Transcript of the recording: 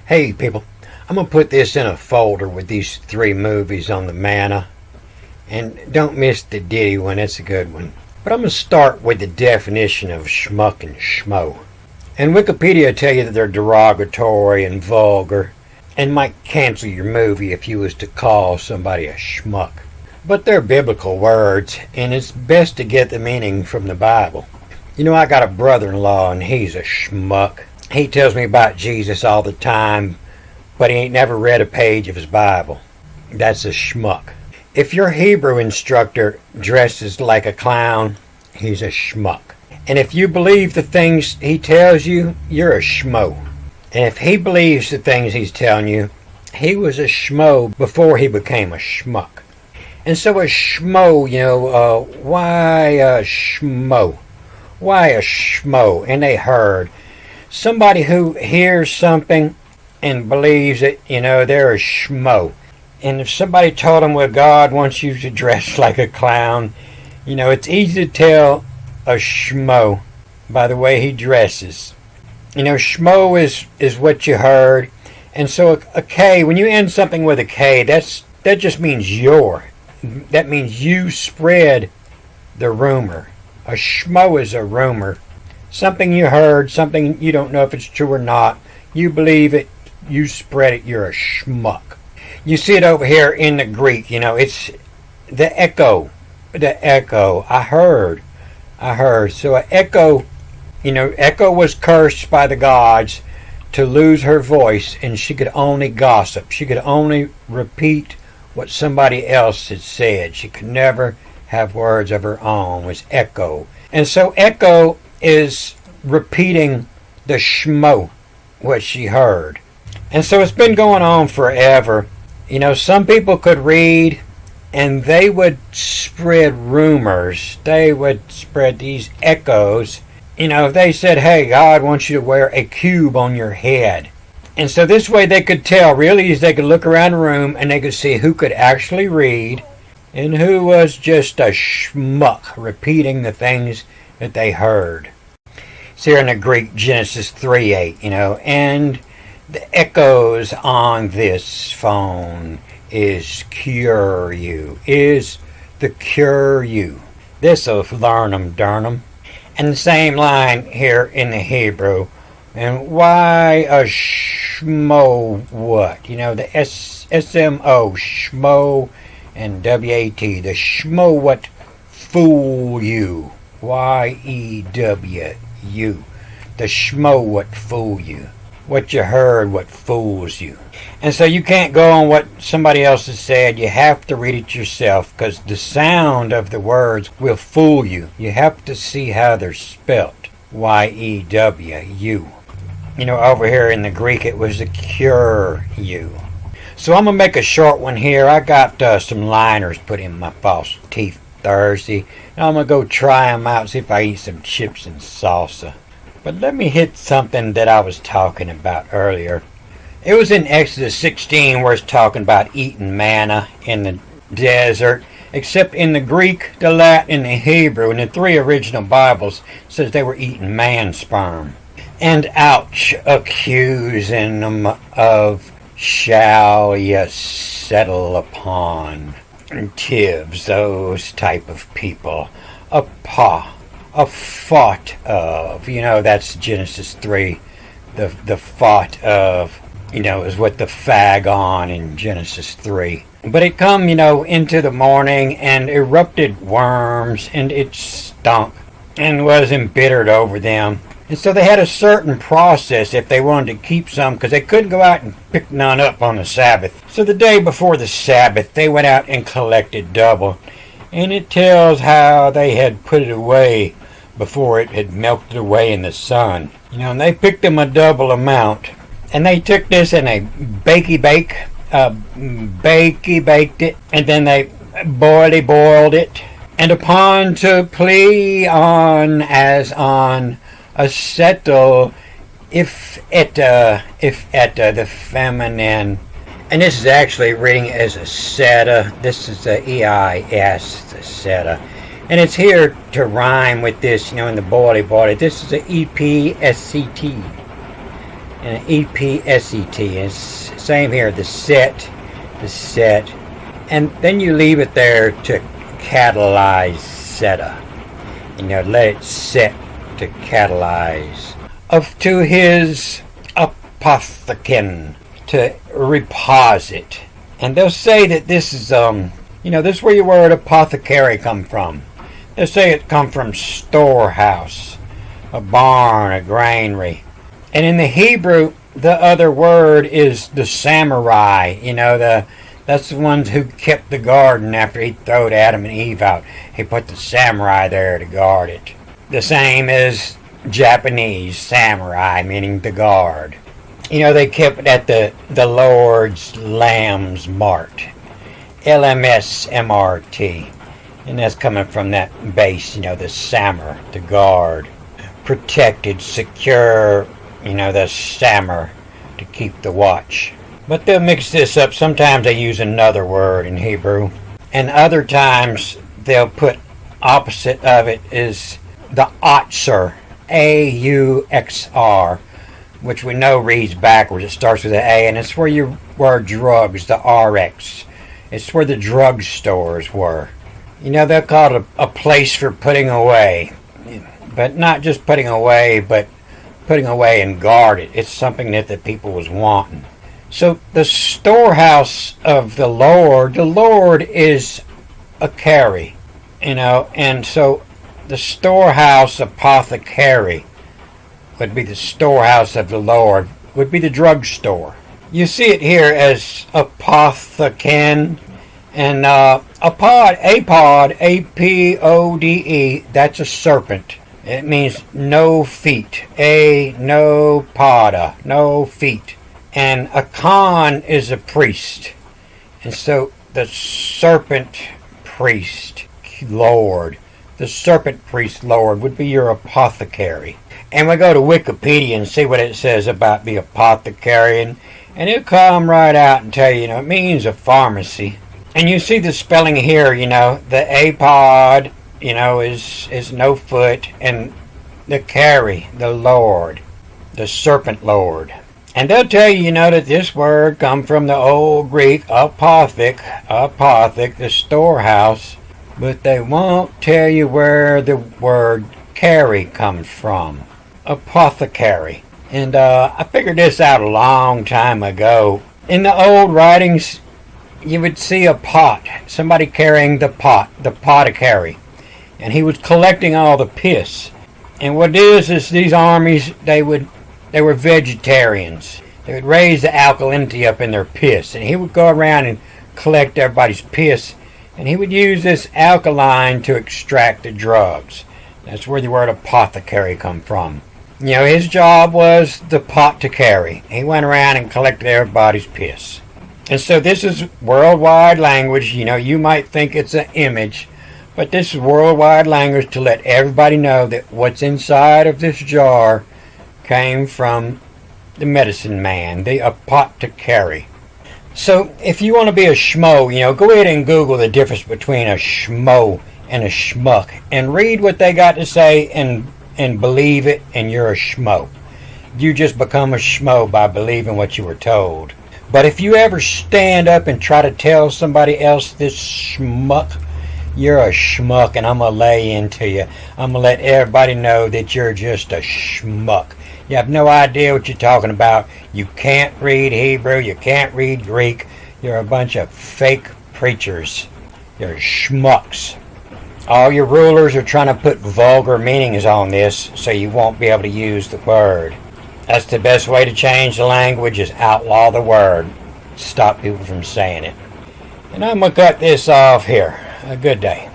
Hey people, I'm going to put this in a folder with these 3 movies on the manna. And don't miss the Diddy one, it's a good one. But I'm going to start with the definition of schmuck and schmo. And Wikipedia will tell you that they're derogatory and vulgar, and might cancel your movie if you was to call somebody a schmuck. But they're biblical words, and it's best to get the meaning from the Bible. You know, I got a brother-in-law, and he's a schmuck. He tells me about Jesus all the time, but he ain't never read a page of his Bible. That's a schmuck. If your Hebrew instructor dresses like a clown, he's a schmuck. And if you believe the things he tells you, you're a schmo. And if he believes the things he's telling you, he was a schmo before he became a schmuck. And so a schmo, why a schmo? Why a schmo? And they heard. Somebody who hears something and believes it, they're a schmo. And if somebody told them, well, God wants you to dress like a clown, it's easy to tell a schmo by the way he dresses. Schmo is what you heard. And so a K, when you end something with a K, that just means that means you spread the rumor. A schmo is a rumor. Something you heard, something you don't know if it's true or not. You believe it, you spread it, you're a schmuck. You see it over here in the Greek, it's the echo. The echo. I heard. So an echo, Echo was cursed by the gods to lose her voice, and she could only gossip. She could only repeat what somebody else had said. She could never have words of her own. It was echo. And so echo is repeating the schmo, what she heard. And so it's been going on forever. Some people could read and they would spread rumors. They would spread these echoes. If they said, hey, God wants you to wear a cube on your head. And so this way they could tell, really, is they could look around the room and they could see who could actually read and who was just a schmuck repeating the things that they heard. It's here in the Greek, Genesis 3:8, and the echoes on this phone is cure you, is the cure you. This'll learn 'em, darn 'em. And the same line here in the Hebrew. And why a schmo what? The SMO, schmo, and WAT. The schmo what fool you. YEW. The schmo what fool you. What you heard, what fools you. And so you can't go on what somebody else has said. You have to read it yourself, because the sound of the words will fool you. You have to see how they're spelt. YEW. Over here in the Greek it was the cure you. So I'm going to make a short one here. I got some liners put in my false teeth Thursday. And I'm going to go try them out, see if I eat some chips and salsa. But let me hit something that I was talking about earlier. It was in Exodus 16 where it's talking about eating manna in the desert. Except in the Greek, the Latin, and the Hebrew, in the 3 original Bibles, it says they were eating man sperm. And ouch, accusing them of shall you settle upon. And Tivs, those type of people. A fought of, that's Genesis 3. The fought of, is what the fag on in Genesis 3. But it come, into the morning and erupted worms, and it stunk and was embittered over them. And so they had a certain process if they wanted to keep some, because they couldn't go out and pick none up on the Sabbath. So the day before the Sabbath, they went out and collected double. And it tells how they had put it away before it had melted away in the sun. And they picked them a double amount. And they took this and they baked it, and then they boiled it. And upon to plea on as on a settle, if etta, the feminine. And this is actually reading as a seta. This is the EIS, the seta. And it's here to rhyme with this, in the body. This is a EPSCT. and an E-P-S-E-T. And it's same here, the set, and then you leave it there to catalyze seta. Let it set to catalyze. Of to his apotheken, to reposit. And they'll say that this is, this is where your word apothecary come from. They'll say it come from storehouse, a barn, a granary. And in the Hebrew, the other word is the samurai. That's the ones who kept the garden after he throwed Adam and Eve out. He put the samurai there to guard it. The same as Japanese samurai, meaning the guard. They kept it at the Lord's Lamb's Mart. LMSMRT. And that's coming from that base, the sammer, the guard. Protected, secure, the sammer to keep the watch. But they'll mix this up. Sometimes they use another word in Hebrew. And other times they'll put opposite of it is the Auxer, A-U-X-R, which we know reads backwards. It starts with an A, and it's where your word drugs, the RX. It's where the drug stores were. They'll call it a place for putting away. But not just putting away, but putting away and guard it. It's something that the people was wanting. So the storehouse of the Lord is a carry, and so the storehouse apothecary would be the storehouse of the Lord, would be the drugstore. You see it here as apotheken, and apod, A-P-O-D-E, that's a serpent. It means no feet, no poda, no feet. And a Khan is a priest. And so the serpent priest Lord, the serpent priest Lord, would be your apothecary. And we go to Wikipedia and see what it says about the apothecary. And it'll come right out and tell you, it means a pharmacy. And you see the spelling here, the apod, is no foot. And the carry, the Lord, the serpent Lord. And they'll tell you, that this word comes from the old Greek apothec, the storehouse, but they won't tell you where the word carry comes from. Apothecary. And I figured this out a long time ago. In the old writings, you would see a pot, somebody carrying the pot, the apothecary, and he was collecting all the piss. And what it is these armies, they were vegetarians. They would raise the alkalinity up in their piss. And he would go around and collect everybody's piss. And he would use this alkaline to extract the drugs. That's where the word apothecary come from. His job was the pot to carry. He went around and collected everybody's piss. And so this is worldwide language. You might think it's an image. But this is worldwide language to let everybody know that what's inside of this jar came from the medicine man, the apothecary. So if you want to be a schmo, go ahead and Google the difference between a schmo and a schmuck and read what they got to say and believe it, and you're a schmo. You just become a schmo by believing what you were told. But if you ever stand up and try to tell somebody else this schmuck, you're a schmuck, and I'm going to lay into you. I'm going to let everybody know that you're just a schmuck. You have no idea what you're talking about. You can't read Hebrew. You can't read Greek. You're a bunch of fake preachers. You're schmucks. All your rulers are trying to put vulgar meanings on this so you won't be able to use the word. That's the best way to change the language, is outlaw the word. Stop people from saying it. And I'm going to cut this off here. A good day.